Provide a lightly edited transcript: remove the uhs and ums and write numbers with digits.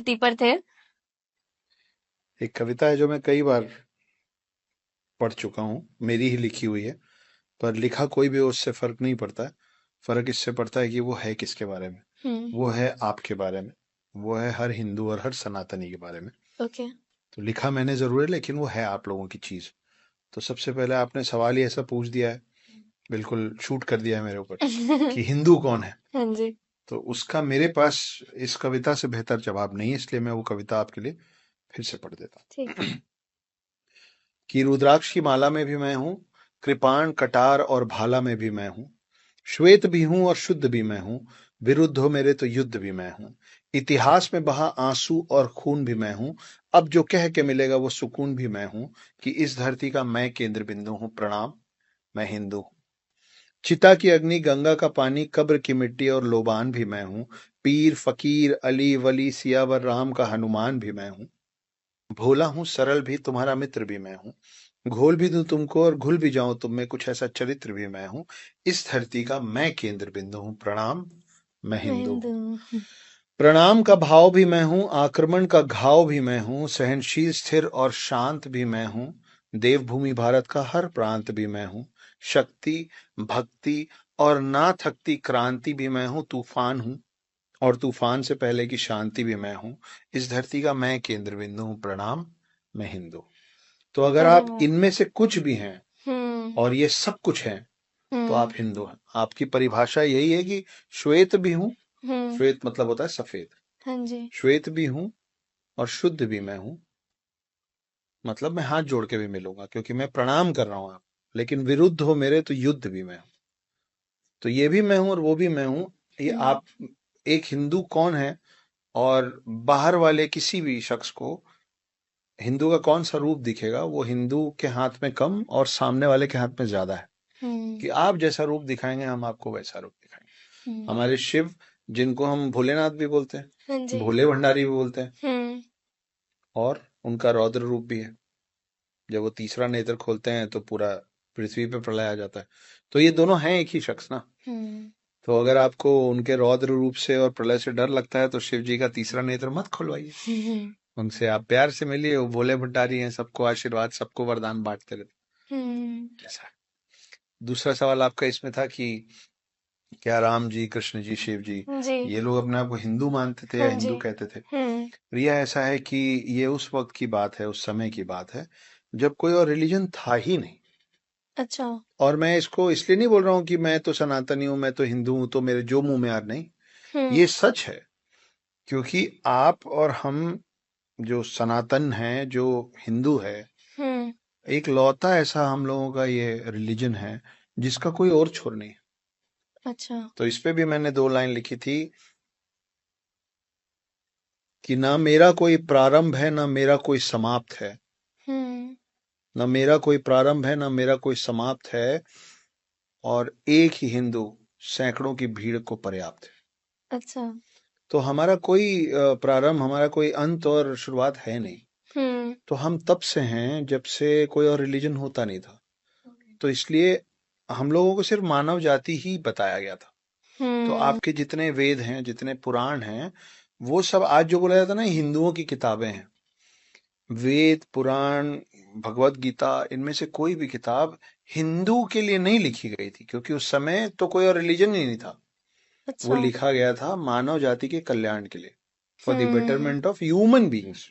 धरती पर थे? एक कविता है जो मैं कई बार पढ़ चुका हूँ, मेरी ही लिखी हुई है, पर लिखा कोई भी हो उससे फर्क नहीं पड़ता है। फर्क इससे पड़ता है कि वो है किसके बारे में। हम्म। वो है आपके बारे में, वो है हर हिंदू और हर सनातनी के बारे में। ओके। तो लिखा मैंने जरूर है, लेकिन वो है आप लोगों की चीज। तो सबसे पहले आपने सवाल ही ऐसा पूछ दिया है, बिल्कुल शूट कर दिया है मेरे ऊपर, कि हिंदू कौन है। हाँ जी। तो उसका मेरे पास इस कविता से बेहतर जवाब नहीं है, इसलिए मैं वो कविता आपके लिए फिर से पढ़ देता ठीक है। हूँ। कि रुद्राक्ष की माला में भी मैं हूँ, कृपाण कटार और भाला में भी मैं हूँ, श्वेत भी हूँ और शुद्ध भी मैं हूँ, विरुद्ध हो मेरे तो युद्ध भी मैं हूँ, इतिहास में बहा आंसू और खून भी मैं हूँ, अब जो कह के मिलेगा वो सुकून भी मैं हूँ, कि इस धरती का मैं केंद्र बिंदु हूँ, प्रणाम मैं हिंदू हूँ। चिता की अग्नि, गंगा का पानी, कब्र की मिट्टी और लोबान भी मैं हूँ, पीर फकीर अली वली सियावर राम का हनुमान भी मैं हूँ, भोला हूँ सरल भी तुम्हारा मित्र भी मैं हूँ, घोल भी दूं तुमको और घुल भी जाऊं तुम में, कुछ ऐसा चरित्र भी मैं हूँ, इस धरती का मैं केंद्र बिंदु हूँ, प्रणाम मैं मैं हिंदू हिंदू हूँ। हूँ। प्रणाम का भाव भी मैं हूँ, आक्रमण का घाव भी मैं हूँ, सहनशील स्थिर और शांत भी मैं हूँ, देवभूमि भारत का हर प्रांत भी मैं हूँ, शक्ति भक्ति और ना थकती क्रांति भी मैं हूँ, तूफान हूँ और तूफान से पहले की शांति भी मैं हूँ, इस धरती का मैं केंद्र बिंदु हूँ, प्रणाम मैं हिंदू। तो अगर अरे आप वाह। इनमें से कुछ भी हैं हम्म। और ये सब कुछ हैं, तो आप हम्म। हिंदू हैं। आपकी परिभाषा यही है कि श्वेत भी हूं, हम्म। श्वेत मतलब होता है सफेद, हाँ जी। श्वेत भी हूं और शुद्ध भी मैं हूं, मतलब मैं हाथ जोड़ के भी मिलूंगा क्योंकि मैं प्रणाम कर रहा हूं आप, लेकिन विरुद्ध हो मेरे तो युद्ध भी मैं हूं। तो ये भी मैं हूं और वो भी मैं हूं। ये हम्म। आप, एक हिंदू कौन है, और बाहर वाले किसी भी शख्स को हिंदू का कौन सा रूप दिखेगा, वो हिंदू के हाथ में कम और सामने वाले के हाथ में ज्यादा है। हम्म। कि आप जैसा रूप दिखाएंगे हम आपको वैसा रूप दिखाएंगे। हम्म। हमारे शिव, जिनको हम भोलेनाथ भी बोलते हाँ हैं, जी। भोले भंडारी भी बोलते हैं, हम्म। और उनका रौद्र रूप भी है। जब वो तीसरा नेत्र खोलते हैं तो पूरा पृथ्वी पे प्रलय आ जाता है। तो ये दोनों हैं एक ही शख्स ना। हम्म। तो अगर आपको उनके रौद्र रूप से और प्रलय से डर लगता है तो शिव जी का तीसरा नेत्र मत खुलवाइए, हम्म। उनसे आप प्यार से मिलिए। वो भोले भंडारी हैं, सबको आशीर्वाद, सबको वरदान बांटते रहते हम्म। हैं। ऐसा है। दूसरा सवाल आपका इसमें था कि क्या राम जी, कृष्ण जी, शिव जी, जी। ये लोग अपने आप को हिंदू मानते थे या हाँ जी। हिंदू कहते थे। हम्म। रिया, ऐसा है कि ये उस वक्त की बात है, उस समय की बात है जब कोई और रिलीजन था ही नहीं। अच्छा। और मैं इसको इसलिए नहीं बोल रहा हूँ कि मैं तो सनातनी हूँ, मैं तो हिंदू हूँ, तो मेरे जो मुंह में आ रहा, नहीं, हम्म। ये सच है। क्योंकि आप और हम जो सनातन हैं, जो हिंदू है, हम्म। एक लौता ऐसा हम लोगों का ये रिलीजन है जिसका कोई और छोर नहीं है। अच्छा। तो इस पे भी मैंने 2 लाइन लिखी थी कि ना मेरा कोई प्रारंभ है, ना मेरा कोई समाप्त है, हम्म। ना मेरा कोई प्रारंभ है, ना मेरा कोई समाप्त है, और एक ही हिंदू सैकड़ों की भीड़ को पर्याप्त है। अच्छा। तो हमारा कोई प्रारंभ, हमारा कोई अंत और शुरुआत है नहीं। हम्म। तो हम तब से हैं जब से कोई और रिलीजन होता नहीं था। तो इसलिए हम लोगों को सिर्फ मानव जाति ही बताया गया था। तो हम्म। आपके जितने वेद हैं, जितने पुराण हैं, वो सब आज जो बोला जाता है ना हिंदुओं की किताबें हैं, वेद पुराण भगवत गीता, इनमें से कोई भी किताब हिंदू के लिए नहीं लिखी गई थी, क्योंकि उस समय तो कोई और रिलीजन ही नहीं था। वो अच्छा। लिखा गया था मानव जाति के कल्याण के लिए, for the hmm. Betterment of human beings.